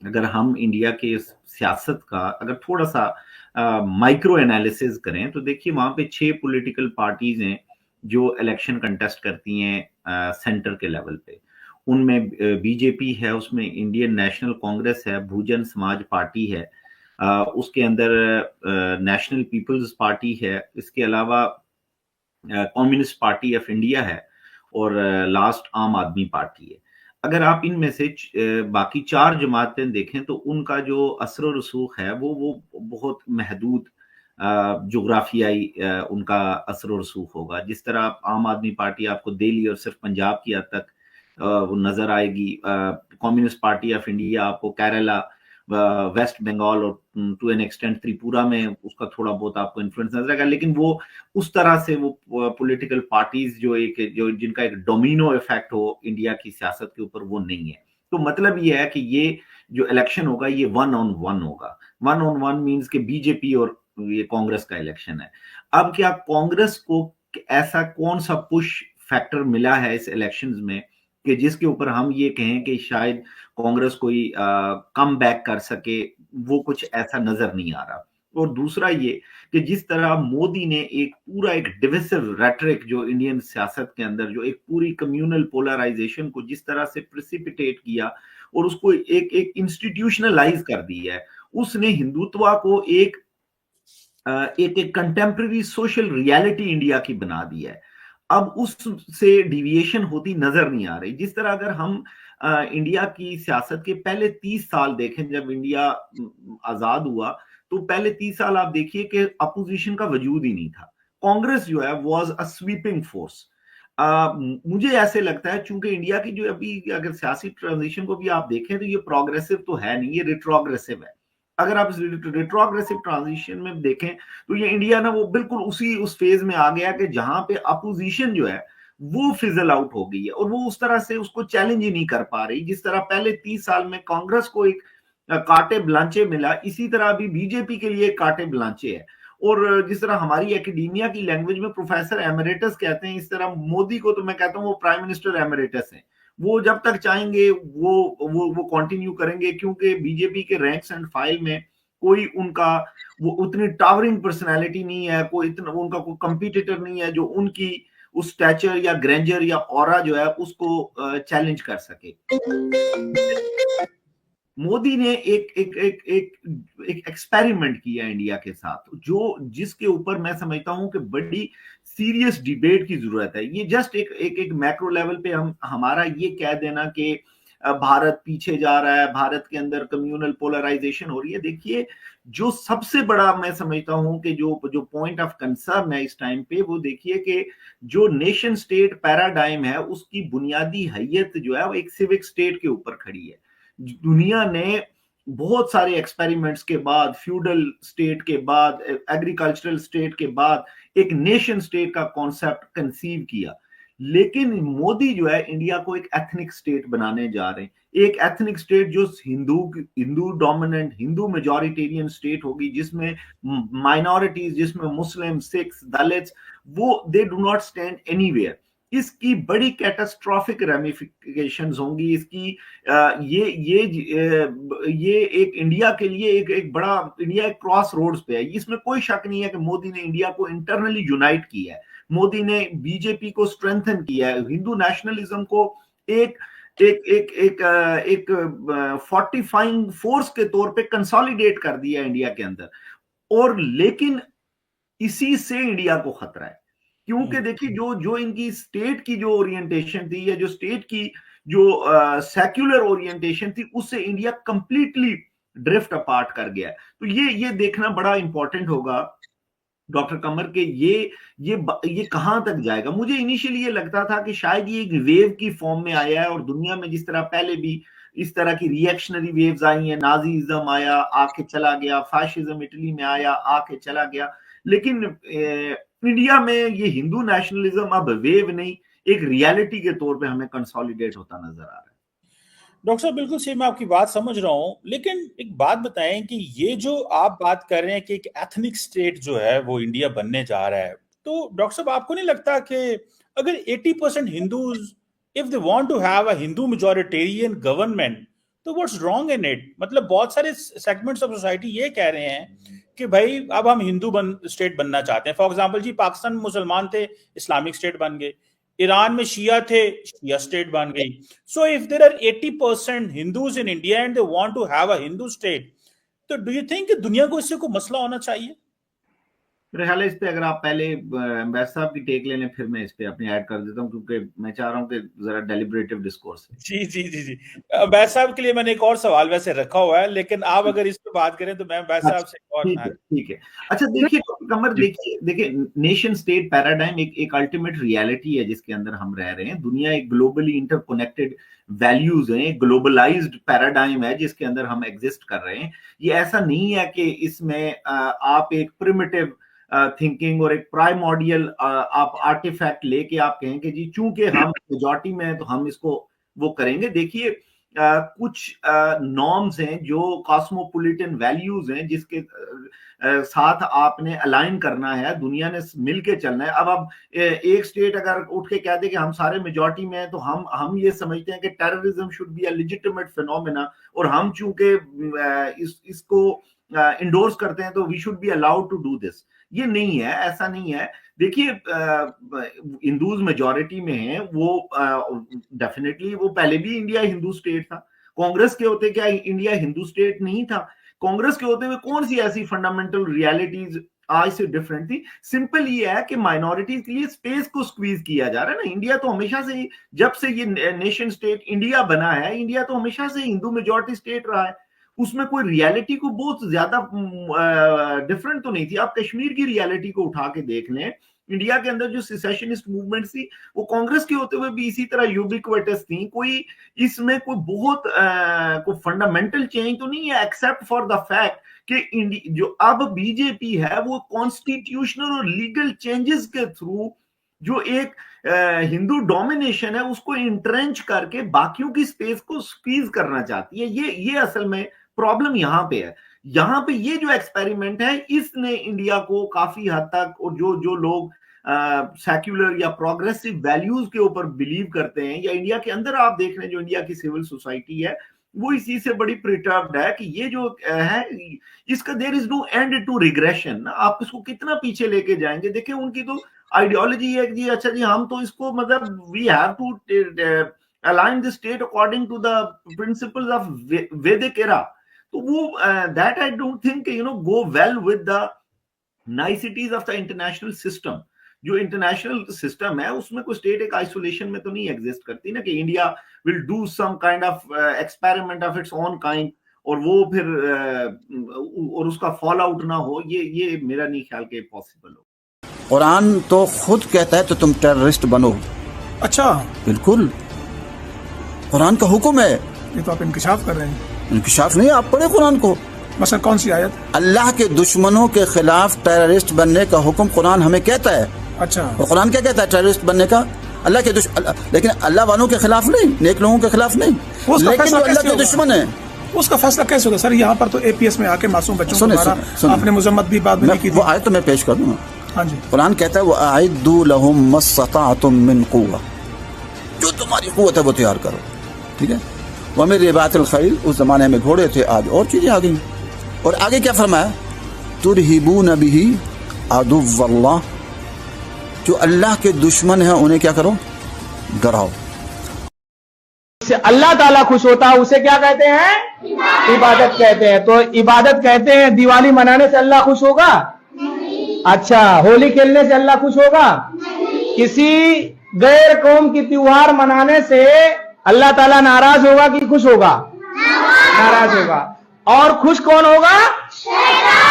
अगर हम इंडिया के सियासत का अगर थोड़ा सा माइक्रो एनालिसिस करें तो देखिए वहां पे 6 पॉलिटिकल पार्टीज हैं जो इलेक्शन कंटेस्ट करती हैं सेंटर के लेवल पे। उनमें बीजेपी है, उसमें इंडियन नेशनल कांग्रेस है, बहुजन समाज पार्टी है, उसके अंदर नेशनल पीपल्स पार्टी है, इसके अलावा कम्युनिस्ट पार्टी ऑफ इंडिया है, और लास्ट आम आदमी पार्टी है। अगर आप इनमें से बाकी 4 जमातें देखें तो उनका जो असर रसूख है वो बहुत महदूद जोग्राफियाई उनका असर रसूख होगा। जिस तरह आप आम आदमी पार्टी आपको दिल्ली और सिर्फ पंजाब की हद तक वो नजर आएगी, कम्युनिस्ट पार्टी ऑफ इंडिया आपको केरला, वेस्ट बंगाल और टू एन एक्सटेंट त्रिपुरा में उसका थोड़ा बहुत आपको इन्फ्लुएंस नजर आएगा, लेकिन वो उस तरह से वो पॉलिटिकल पार्टीज जो जिनका एक डोमिनो इफेक्ट हो इंडिया की सियासत के ऊपर, वो नहीं है। तो मतलब ये है कि ये जो इलेक्शन होगा ये वन ऑन वन होगा। वन ऑन वन मीन्स के बीजेपी और ये कांग्रेस का इलेक्शन है। अब क्या कांग्रेस को ऐसा कौन सा पुश फैक्टर मिला है इस इलेक्शंस में कि जिसके ऊपर हम ये कहें कि शायद कांग्रेस कोई कम बैक कर सके, वो कुछ ऐसा नजर नहीं आ रहा। और दूसरा ये कि जिस तरह मोदी ने एक डिविसिव रेटरिक जो इंडियन सियासत के अंदर जो एक पूरी कम्युनल पोलराइजेशन को जिस तरह से प्रिसिपिटेट किया और उसको एक एक इंस्टीट्यूशनलाइज कर दिया है, उसने हिंदुत्व को एक कंटेम्प्रेरी सोशल रियलिटी इंडिया की बना दी है। अब उससे डिविएशन होती नजर नहीं आ रही। जिस तरह अगर हम इंडिया की सियासत के पहले 30 साल देखें, जब इंडिया आजाद हुआ, तो पहले 30 साल आप देखिए कि अपोजिशन का वजूद ही नहीं था। कांग्रेस जो है वॉज अ स्वीपिंग फोर्स। मुझे ऐसे लगता है चूंकि इंडिया की जो अभी अगर सियासी ट्रांजिशन को भी आप देखें तो ये प्रोग्रेसिव तो है नहीं, ये रिट्रोग्रेसिव है। अगर आप रिट्रोग्रेसिव ट्रांजिशन में देखें तो ये इंडिया ना वो बिल्कुल उसी उस फेज में आ गया कि जहां पे अपोजिशन जो है वो फिजल आउट हो गई है और वो उस तरह से उसको चैलेंज ही नहीं कर पा रही। जिस तरह पहले 30 साल में कांग्रेस को एक कांटे ब्लांचे मिला, इसी तरह अभी बीजेपी के लिए कांटे ब्लांचे है। और जिस तरह हमारी एकेडमिया की लैंग्वेज में प्रोफेसर एमरेटस कहते हैं, इस तरह मोदी को तो मैं कहता हूं वो प्राइम मिनिस्टर एमरेटस हैं। वो जब तक चाहेंगे वो कंटिन्यू करेंगे, क्योंकि बीजेपी के रैंक्स एंड फाइल में कोई उनका वो उतनी टावरिंग पर्सनालिटी नहीं है, कोई इतना उनका कोई कंपटीटर नहीं है जो उनकी उस स्टैचर या ग्रेंजर या ऑरा जो है उसको चैलेंज कर सके। मोदी ने एक एक्सपेरिमेंट किया इंडिया के साथ, जो जिसके ऊपर मैं समझता हूं कि बड़ी सीरियस डिबेट की जरूरत है। ये जस्ट एक मैक्रो लेवल पे हम हमारा ये कह देना कि भारत पीछे जा रहा है, भारत के अंदर कम्युनल पोलराइजेशन हो रही है। देखिए जो सबसे बड़ा मैं समझता हूं कि जो जो पॉइंट ऑफ कंसर्न है इस टाइम पे, वो देखिए कि जो नेशन स्टेट पैराडाइम है उसकी बुनियादी हैयत जो है वो एक सिविक स्टेट के ऊपर खड़ी है। दुनिया ने बहुत सारे एक्सपेरिमेंट्स के बाद, फ्यूडल स्टेट के बाद, एग्रीकल्चरल स्टेट के बाद एक नेशन स्टेट का कॉन्सेप्ट कंसीव किया। लेकिन मोदी जो है इंडिया को एक एथनिक स्टेट बनाने जा रहे हैं। एक एथनिक स्टेट जो Hindu Hindu dominant, Hindu majoritarian state होगी, जिसमें माइनॉरिटीज, जिसमें मुस्लिम, सिख्स, दलित्स, वो they do not stand anywhere. इसकी बड़ी कैटास्ट्रॉफिक रेमिफिकेशंस होंगी। इसकी ये एक इंडिया के लिए एक बड़ा, इंडिया एक क्रॉस रोड्स पे है। इसमें कोई शक नहीं है कि मोदी ने इंडिया को इंटरनली यूनाइट किया है, मोदी ने बीजेपी को स्ट्रेंथन किया है, हिंदू नेशनलिज्म को एक एक एक एक एक फोर्टिफाइंग फोर्स के तौर पे कंसोलिडेट कर दिया इंडिया के अंदर। और लेकिन इसी से इंडिया को खतरा है, क्योंकि देखिए जो जो इनकी स्टेट की जो ओरिएंटेशन थी या जो स्टेट की जो सेक्युलर ओरिएंटेशन थी, उससे इंडिया कंप्लीटली ड्रिफ्ट अपार्ट कर गया है। तो ये देखना बड़ा इंपॉर्टेंट होगा डॉक्टर कमर के ये कहां तक जाएगा। मुझे इनिशियली ये लगता था कि शायद ये एक वेव की फॉर्म में आया है, और दुनिया में जिस तरह पहले भी इस तरह की रिएक्शनरी वेव्स आई हैं, नाजीज्म आया आके चला गया, फाशिज्म इटली में आया आके चला गया, लेकिन इंडिया में ये हिंदू नेशनलिज्म अब वेव नहीं, एक रियलिटी के तौर पे हमें कंसोलिडेट होता नजर आ रहा है। डॉक्टर साहब बिल्कुल सही, मैं आपकी बात समझ रहा हूं, लेकिन एक बात बताएं कि ये जो आप बात कर रहे हैं कि एक एथनिक स्टेट जो है वो इंडिया बनने जा रहा है, तो डॉक्टर साहब आपको नहीं लगता कि अगर 80% Hindus, if they want to have a Hindu majoritarian government, तो व्हाट्स रॉन्ग इन इट? मतलब बहुत सारे सेगमेंट्स ऑफ सोसाइटी ये कह रहे हैं कि भाई अब हम हिंदू स्टेट बनना चाहते हैं। फॉर एग्जांपल जी, पाकिस्तान में मुसलमान थे, इस्लामिक स्टेट बन गए। ईरान में शिया थे, शिया स्टेट बन गई। So if there are 80% Hindus in India and they want to have a Hindu state, तो डू यू थिंक कि दुनिया को इससे कोई मसला होना चाहिए? मेरे ख्याल है इस पे अगर आप पहले अम्बैड साहब की टेक ले लें, फिर मैं इस पे अपनी ऐड कर देता हूँ, क्योंकि मैं चाह रहा हूँ कि जरा डेलिब्रेटिव डिस्कोर्स है। जी जी जी जी। अम्बैड साहब के लिए मैंने एक और सवाल वैसे रखा हुआ है, लेकिन आप अगर इस पे बात करें तो मैं अम्बैड साहब से एक और ठीक है। अच्छा देखिए कमर, देखिए नेशन स्टेट पैराडाइम एक अल्टीमेट रियलिटी है जिसके अंदर हम रह रहे हैं। दुनिया एक ग्लोबली इंटरकनेक्टेड वैल्यूज है, ग्लोबलाइज्ड पैराडाइम है जिसके अंदर हम एग्जिस्ट कर रहे हैं। ये ऐसा नहीं है कि इसमें आप एक प्रिमिटिव थिंकिंग और एक प्राइमोर्डियल आप आर्टिफैक्ट लेके आप कहें कि जी चूंकि हम मेजॉरिटी में हैं तो हम इसको वो करेंगे। देखिए कुछ नॉर्म्स हैं जो कॉस्मोपॉलिटन वैल्यूज हैं जिसके साथ आपने अलाइन करना है, दुनिया ने मिलके चलना है। अब एक स्टेट अगर उठ के कह दे कि हम सारे मेजॉरिटी में हैं तो हम ये समझते हैं कि terrorism should be a legitimate phenomena, और हम चूंकि इसको इंडोर्स करते हैं तो we should be allowed to do this. ये नहीं है, ऐसा नहीं है। देखिए हिंदूज मेजॉरिटी में हैं, वो डेफिनेटली वो पहले भी इंडिया हिंदू स्टेट था। कांग्रेस के होते क्या इंडिया हिंदू स्टेट नहीं था? कांग्रेस के होते हुए कौन सी ऐसी फंडामेंटल रियलिटीज आज से डिफरेंट थी? सिंपल ये है कि माइनॉरिटीज के लिए स्पेस को स्क्वीज किया जा रहा है ना। इंडिया तो हमेशा से ही, जब से ये नेशन स्टेट इंडिया बना है, इंडिया तो हमेशा से हिंदू मेजॉरिटी स्टेट रहा है। उसमें कोई रियलिटी को बहुत ज्यादा डिफरेंट तो नहीं थी। आप कश्मीर की रियलिटी को उठा के देख लें, इंडिया के अंदर जो सेसेशनिस्ट मूवमेंट थी वो कांग्रेस के होते हुए भी इसी तरह यूबिक्विटस थी। कोई इसमें कोई बहुत कोई फंडामेंटल चेंज तो नहीं है, एक्सेप्ट फॉर द फैक्ट कि जो अब बीजेपी है वो कॉन्स्टिट्यूशनल और लीगल चेंजेस के थ्रू जो एक हिंदू डोमिनेशन है उसको इंट्रेंच करके बाकियों की स्पेस को स्क्वीज करना चाहती है। ये असल में प्रॉब्लम यहां पे है। यहां पे ये जो एक्सपेरिमेंट है इसने इंडिया को काफी हद तक, और जो लोग सेक्युलर या प्रोग्रेसिव वैल्यूज के ऊपर बिलीव करते हैं, या इंडिया के अंदर आप देख रहे हैं जो इंडिया की सिविल सोसाइटी है, वो इसी से बड़ी प्रिटर्ब्ड है कि ये जो है इसका there is no end to regression. आप इसको कितना पीछे लेके जाएंगे? देखिए उनकी तो आइडियोलॉजी है कि अच्छा जी हम तो इसको मतलब we have to align the state according to the principles of Vedic era. तो वो that I don't think go well with the niceties of the international system. जो इंटरनेशनल सिस्टम है उसमें कोई स्टेट एक आइसोलेशन में तो नहीं एग्जिस्ट करती ना, कि India will do some kind of experiment of its own kind और वो फिर और उसका फॉल आउट ना हो। ये मेरा नहीं ख्याल के पॉसिबल हो। कुरान तो खुद कहता है तो तुम टेररिस्ट बनो। अच्छा, बिल्कुल कुरान का हुक्म है। ये तो आप इंकिशाफ कर रहे हैं। इंकिशाफ नहीं, आप पढ़े कुरान को। मसलन कौन सी आयत? अल्लाह के दुश्मनों के खिलाफ टेररिस्ट बनने का हुक्म कुरान हमें कहता है। अच्छा, और कुरान क्या कहता है टेररिस्ट बनने का? अल्लाह के लेकिन अल्लाह वालों के खिलाफ नहीं, नेक लोगों के खिलाफ नहीं, लेकिन जो अल्लाह के दुश्मन है उसका फैसला कैसे होगा? सर यहाँ पर तो एपीएस में आके मासूम बच्चों को आपने मुजम्मत भी बात नहीं की थी। वो आयत तो मैं पेश कर दूंगा। हाँ जी, कुरान कहता है वो आइद्दू लहुम मस्तताअतुम मिन कुव्वा, जो तुम्हारी कुव्वत है वो तैयार करो। ठीक है, वो मेरे रिबातुल खैल, उस जमाने में घोड़े थे, आज और चीजें आ गई। और आगे क्या फरमाया? तुरहिबून बिही अदुव्वल्लाह, जो अल्लाह के दुश्मन है उन्हें क्या करो? डराओ। अल्लाह ताला खुश होता है उसे क्या कहते हैं? इबादत कहते हैं। तो इबादत कहते हैं दिवाली मनाने से अल्लाह खुश होगा? अच्छा, होली खेलने से अल्लाह खुश होगा? किसी गैर कौम की त्योहार मनाने से अल्लाह ताला नाराज होगा कि खुश होगा? नाराज होगा। और खुश कौन होगा? शैतान।